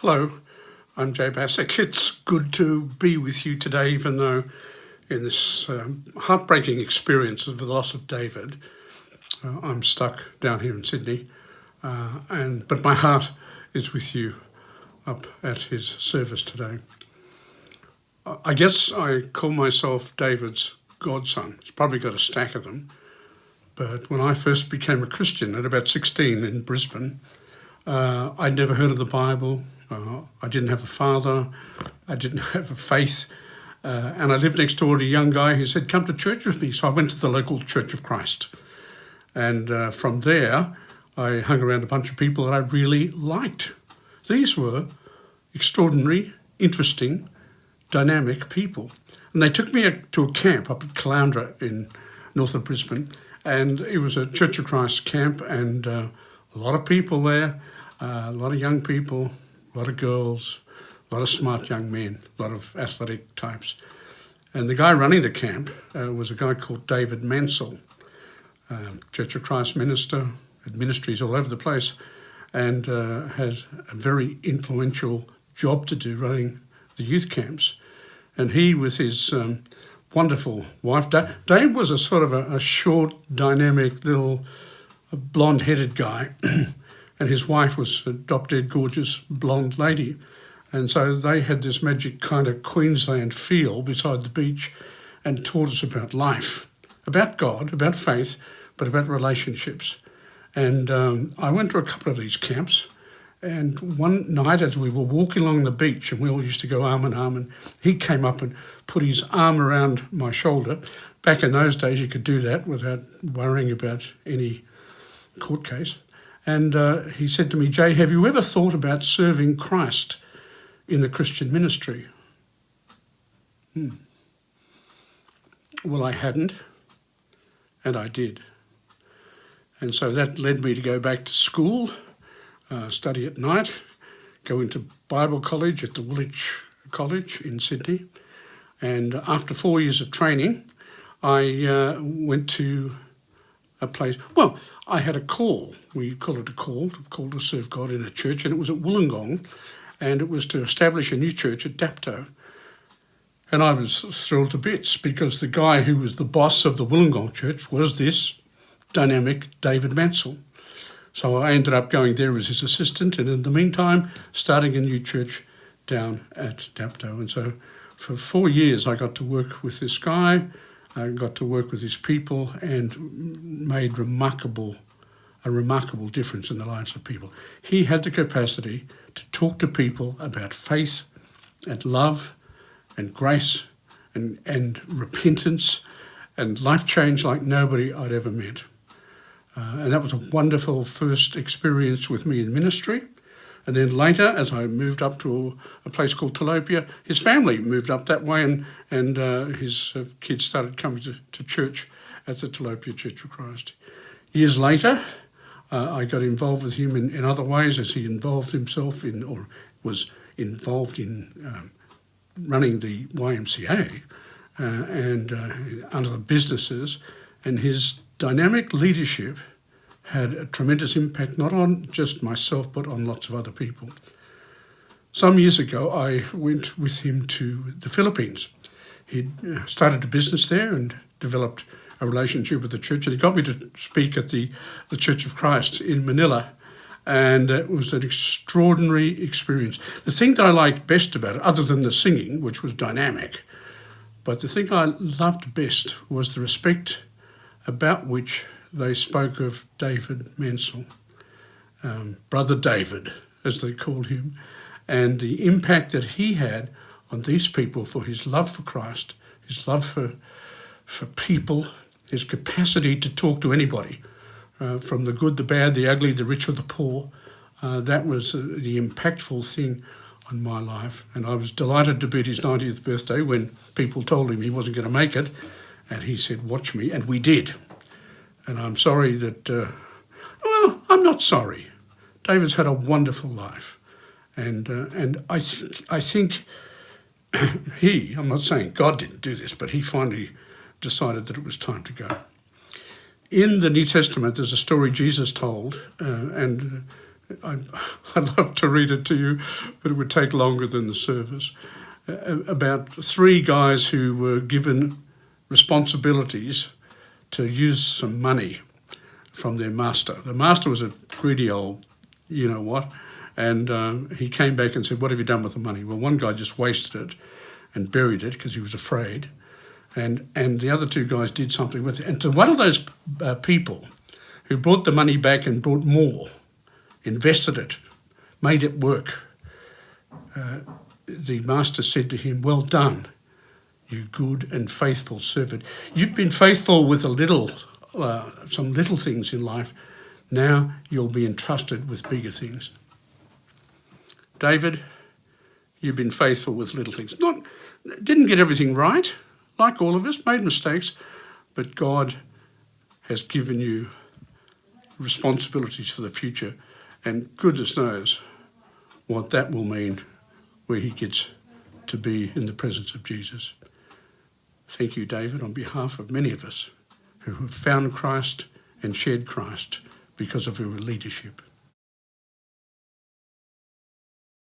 Hello, I'm Jay Bassick. It's good to be with you today, even though in this heartbreaking experience of the loss of David, I'm stuck down here in Sydney, but my heart is with you up at his service today. I guess I call myself David's godson. He's probably got a stack of them. But when I first became a Christian at about 16 in Brisbane, I'd never heard of the Bible. I didn't have a father. I didn't have a faith. And I lived next door to a young guy who said, come to church with me. So I went to the local Church of Christ. And from there, I hung around a bunch of people that I really liked. These were extraordinary, interesting, dynamic people. And they took me to a camp up at Caloundra in north of Brisbane. And it was a Church of Christ camp, and a lot of people there, a lot of young people, a lot of girls, a lot of smart young men, a lot of athletic types. And the guy running the camp was a guy called David Mansell, Church of Christ minister, had ministries all over the place, and had a very influential job to do running the youth camps. And he, with his wonderful wife, Dave was a sort of a short, dynamic, little blonde-headed guy, and his wife was a drop-dead gorgeous blonde lady. And so they had this magic kind of Queensland feel beside the beach and taught us about life, about God, about faith, but about relationships. And I went to a couple of these camps, and one night as we were walking along the beach, and we all used to go arm in arm, and he came up and put his arm around my shoulder. Back in those days, you could do that without worrying about any court case. And he said to me, Jay, have you ever thought about serving Christ in the Christian ministry? Well, I hadn't, and I did. And so that led me to go back to school, study at night, go into Bible college at the Woolwich College in Sydney. And after 4 years of training, I went to a place. Well, I had a call. We call it a call to serve God in a church, and it was at Wollongong, and it was to establish a new church at Dapto. And I was thrilled to bits because the guy who was the boss of the Wollongong church was this dynamic David Mansell. So I ended up going there as his assistant, and in the meantime, starting a new church down at Dapto. And so for 4 years, I got to work with this guy, I got to work with his people, and made a remarkable difference in the lives of people. He had the capacity to talk to people about faith and love and grace and repentance and life change like nobody I'd ever met. And that was a wonderful first experience with me in ministry. And then later, as I moved up to a place called Tilapia, his family moved up that way, and his kids started coming to church at the Tilapia Church of Christ. Years later, I got involved with him in other ways as he involved himself in, or was involved in running the YMCA and other businesses, and his dynamic leadership had a tremendous impact, not on just myself, but on lots of other people. Some years ago, I went with him to the Philippines. He'd started a business there and developed a relationship with the church, and he got me to speak at the Church of Christ in Manila, and it was an extraordinary experience. The thing that I liked best about it, other than the singing, which was dynamic, but the thing I loved best was the respect about which they spoke of David Mansell, Brother David, as they called him, and the impact that he had on these people for his love for Christ, his love for people, his capacity to talk to anybody, from the good, the bad, the ugly, the rich or the poor. That was the impactful thing on my life. And I was delighted to be at his 90th birthday when people told him he wasn't going to make it. And he said, watch me. And we did. And I'm sorry that, I'm not sorry. David's had a wonderful life. And I think I'm not saying God didn't do this, but he finally decided that it was time to go. In the New Testament, there's a story Jesus told, and I'd love to read it to you, but it would take longer than the service. About 3 guys who were given responsibilities to use some money from their master. The master was a greedy old you-know-what, and he came back and said, "What have you done with the money?" Well, one guy just wasted it and buried it because he was afraid, and the other 2 guys did something with it. And to one of those people who brought the money back and brought more, invested it, made it work, the master said to him, "Well done, you good and faithful servant. You've been faithful with some little things in life. Now you'll be entrusted with bigger things." David, you've been faithful with little things. Didn't get everything right, like all of us, made mistakes, but God has given you responsibilities for the future, and goodness knows what that will mean where he gets to be in the presence of Jesus. Thank you, David, on behalf of many of us who have found Christ and shared Christ because of your leadership.